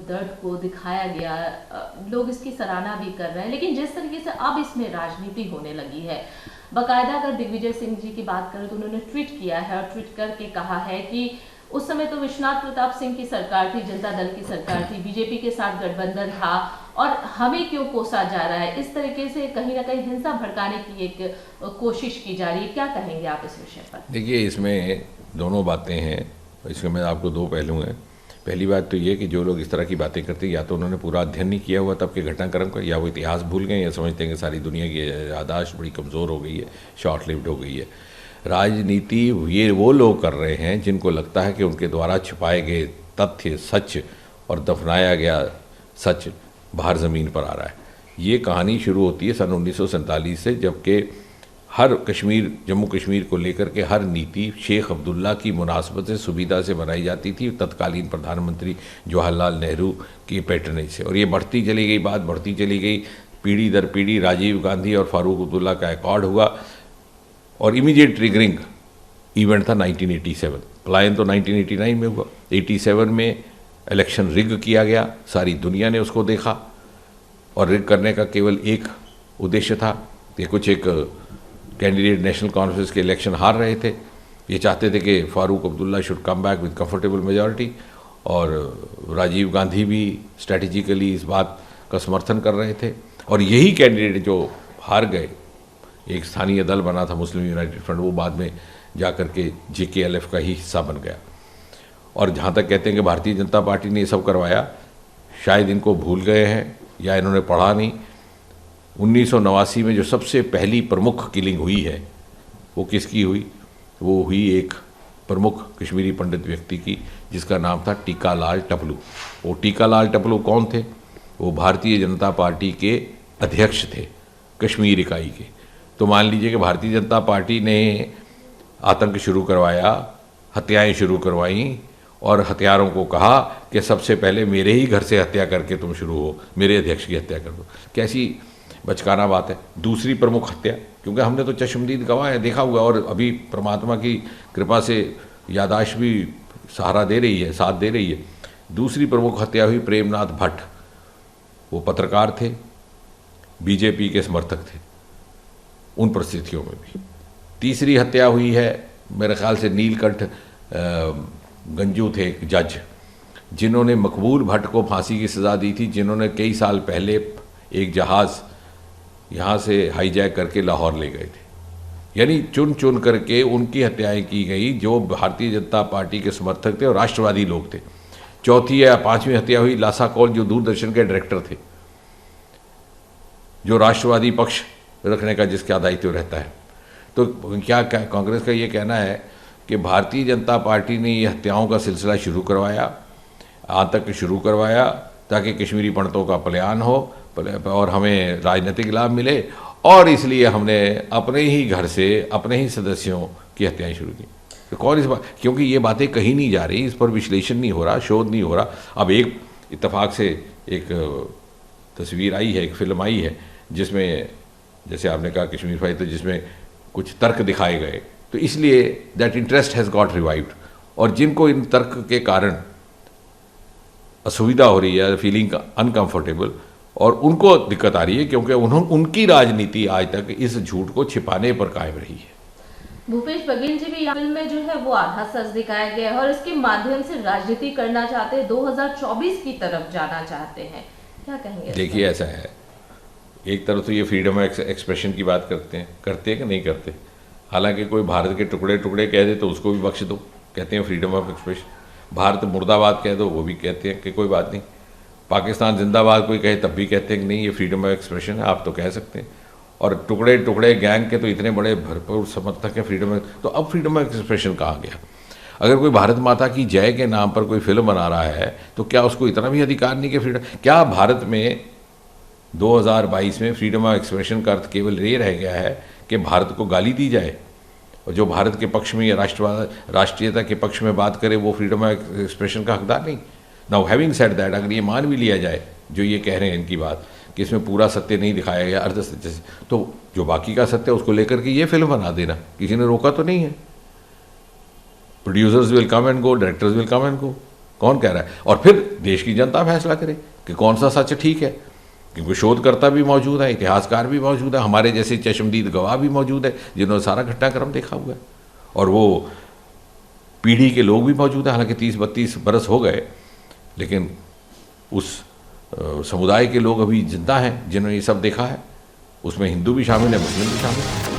दर्द को दिखाया गया, लोग इसकी सराहना भी कर रहे हैं, लेकिन जिस तरीके से अब इसमें राजनीति होने लगी है, बाकायदा अगर दिग्विजय सिंह जी की बात करें तो उन्होंने ट्वीट किया है और ट्वीट करके कहा है कि उस समय तो विश्वनाथ प्रताप सिंह की सरकार थी, जनता दल की सरकार थी, बीजेपी के साथ गठबंधन था और हमें क्यों कोसा जा रहा है। इस तरीके से कहीं ना कहीं हिंसा भड़काने की एक कोशिश की जा रही है। क्या कहेंगे आप इस विषय पर? देखिए, इसमें दोनों बातें हैं। इसमें मैं आपको दो पहलू हैं। पहली बात तो ये कि जो लोग इस तरह की बातें करते हैं, या तो उन्होंने पूरा अध्ययन नहीं किया हुआ तब के घटनाक्रम का, या वो इतिहास भूल गए, या समझते हैं कि सारी दुनिया की याददाश्त बड़ी कमज़ोर हो गई है, शॉर्ट लिव्ड हो गई है। राजनीति ये वो लोग कर रहे हैं जिनको लगता है कि उनके द्वारा छुपाए गए तथ्य सच और दफनाया गया सच बाहर ज़मीन पर आ रहा है। ये कहानी शुरू होती है सन 1947 से, जबकि हर कश्मीर, जम्मू कश्मीर को लेकर के हर नीति शेख अब्दुल्ला की मुनासबत से, सुविधा से बनाई जाती थी, तत्कालीन प्रधानमंत्री जवाहरलाल नेहरू की पैटर्नेज से। और ये बढ़ती चली गई, बात बढ़ती चली गई, पीढ़ी दर पीढ़ी राजीव गांधी और फारूक अब्दुल्ला का एकॉर्ड हुआ और इमीडिएट ट्रिगरिंग इवेंट था 1987। पलायन तो 1989 में हुआ। 87 में इलेक्शन रिग किया गया, सारी दुनिया ने उसको देखा और रिग करने का केवल एक उद्देश्य था कि कुछ एक कैंडिडेट नेशनल कॉन्फ्रेंस के इलेक्शन हार रहे थे। ये चाहते थे कि Farooq Abdullah should come back with comfortable majority, और राजीव गांधी भी स्ट्रेटेजिकली इस बात का समर्थन कर रहे थे। और यही कैंडिडेट जो हार गए, एक स्थानीय दल बना था मुस्लिम यूनाइटेड फ्रंट, वो बाद में जा कर के JKLF का ही हिस्सा बन गया। और जहाँ तक कहते हैं कि भारतीय जनता पार्टी ने ये सब करवाया, शायद इनको भूल गए हैं या इन्होंने पढ़ा नहीं। 1989 में जो सबसे पहली प्रमुख किलिंग हुई है वो किसकी हुई? वो हुई एक प्रमुख कश्मीरी पंडित व्यक्ति की, जिसका नाम था टीकालाल टपलू। वो टीकालाल टपलू कौन थे? वो भारतीय जनता पार्टी के अध्यक्ष थे, कश्मीर इकाई के। तो मान लीजिए कि भारतीय जनता पार्टी ने आतंक शुरू करवाया, हत्याएं शुरू करवाईं और हत्यारों को कहा कि सबसे पहले मेरे ही घर से हत्या करके तुम शुरू हो, मेरे अध्यक्ष की हत्या कर दो। कैसी बचकाना बात है। दूसरी प्रमुख हत्या, क्योंकि हमने तो चश्मदीद गवाह है, देखा हुआ, और अभी परमात्मा की कृपा से यादाश्त भी सहारा दे रही है, साथ दे रही है। दूसरी प्रमुख हत्या हुई प्रेमनाथ भट्ट। वो पत्रकार थे, बीजेपी के समर्थक थे उन परिस्थितियों में भी। तीसरी हत्या हुई है, मेरे ख्याल से नीलकंठ गंजू थे एक जज, जिन्होंने मकबूल भट्ट को फांसी की सज़ा दी थी, जिन्होंने कई साल पहले एक जहाज़ यहाँ से हाईजैक करके लाहौर ले गए थे। यानी चुन चुन करके उनकी हत्याएं की गई जो भारतीय जनता पार्टी के समर्थक थे और राष्ट्रवादी लोग थे। चौथी या पांचवी हत्या हुई लासा कौल, जो दूरदर्शन के डायरेक्टर थे, जो राष्ट्रवादी पक्ष रखने का जिसका दायित्व रहता है। तो क्या कांग्रेस का ये कहना है कि भारतीय जनता पार्टी ने ये हत्याओं का सिलसिला शुरू करवाया, आतंक शुरू करवाया, ताकि कश्मीरी पंडितों का पलायन हो और हमें राजनीतिक लाभ मिले, और इसलिए हमने अपने ही घर से अपने ही सदस्यों की हत्याएं शुरू की। तो कौन इस बात, क्योंकि ये बातें कहीं नहीं जा रही, इस पर विश्लेषण नहीं हो रहा, शोध नहीं हो रहा। अब एक इत्तेफाक से एक तस्वीर आई है, एक फिल्म आई है, जिसमें जैसे आपने कहा कश्मीर फाइल, तो जिसमें कुछ तर्क दिखाए गए, तो इसलिए that interest has got revived. और जिनको इन तर्क के कारण असुविधा हो रही है, फीलिंग अनकंफर्टेबल, और उनको दिक्कत आ रही है, क्योंकि उनकी राजनीति आज तक इस झूठ को छिपाने पर कायम रही है। भूपेश बघेल जी भी फिल्म में जो है वो आधा सच दिखाया गया है और इसके माध्यम से राजनीति करना चाहते हैं, 2024 की तरफ जाना चाहते हैं। क्या कहेंगे? देखिए, ऐसा है, एक तरफ तो ये फ्रीडम ऑफ एक्सप्रेशन की बात करते हैं कि नहीं करते। हालांकि कोई भारत के टुकड़े टुकड़े कह दे तो उसको भी बख्श दो, कहते हैं फ्रीडम ऑफ एक्सप्रेशन। भारत मुर्दाबाद कह दो, वो भी कहते हैं कि कोई बात नहीं। पाकिस्तान जिंदाबाद कोई कहे तब भी कहते हैं कि नहीं, ये फ्रीडम ऑफ एक्सप्रेशन है, आप तो कह सकते हैं। और टुकड़े टुकड़े गैंग के तो इतने बड़े भरपूर समर्थक हैं फ्रीडम ऑफ, तो अब फ्रीडम ऑफ एक्सप्रेशन कहाँ गया? अगर कोई भारत माता की जय के नाम पर कोई फिल्म बना रहा है, तो क्या उसको इतना भी अधिकार नहीं कि फ्रीडम? क्या भारत में 2022 में फ्रीडम ऑफ एक्सप्रेशन का अर्थ केवल ये रह गया है कि भारत को गाली दी जाए, और जो भारत के पक्ष में या राष्ट्रीयता के पक्ष में बात करे वो फ्रीडम ऑफ एक्सप्रेशन का हकदार नहीं? नाउ हैविंग सेड दैट, अगर ये मान भी लिया जाए जो ये कह रहे हैं इनकी बात कि इसमें पूरा सत्य नहीं दिखाया गया, अर्ध सत्य से, तो जो बाकी का सत्य है उसको लेकर के ये फिल्म बना देना, किसी ने रोका तो नहीं है। Producers will come and go, directors will come and go, कौन कह रहा है? और फिर देश की जनता फैसला करे कि कौन सा सच ठीक है, क्योंकि शोधकर्ता भी मौजूद है, इतिहासकार भी मौजूद है, हमारे जैसे चश्मदीद गवाह भी मौजूद है जिन्होंने सारा घटनाक्रम देखा हुआ है, और वो पीढ़ी के लोग भी मौजूद हैं। हालांकि 30-32 बरस हो गए, लेकिन उस समुदाय के लोग अभी जिंदा हैं जिन्होंने ये सब देखा है। उसमें हिंदू भी शामिल है, मुस्लिम भी शामिल है।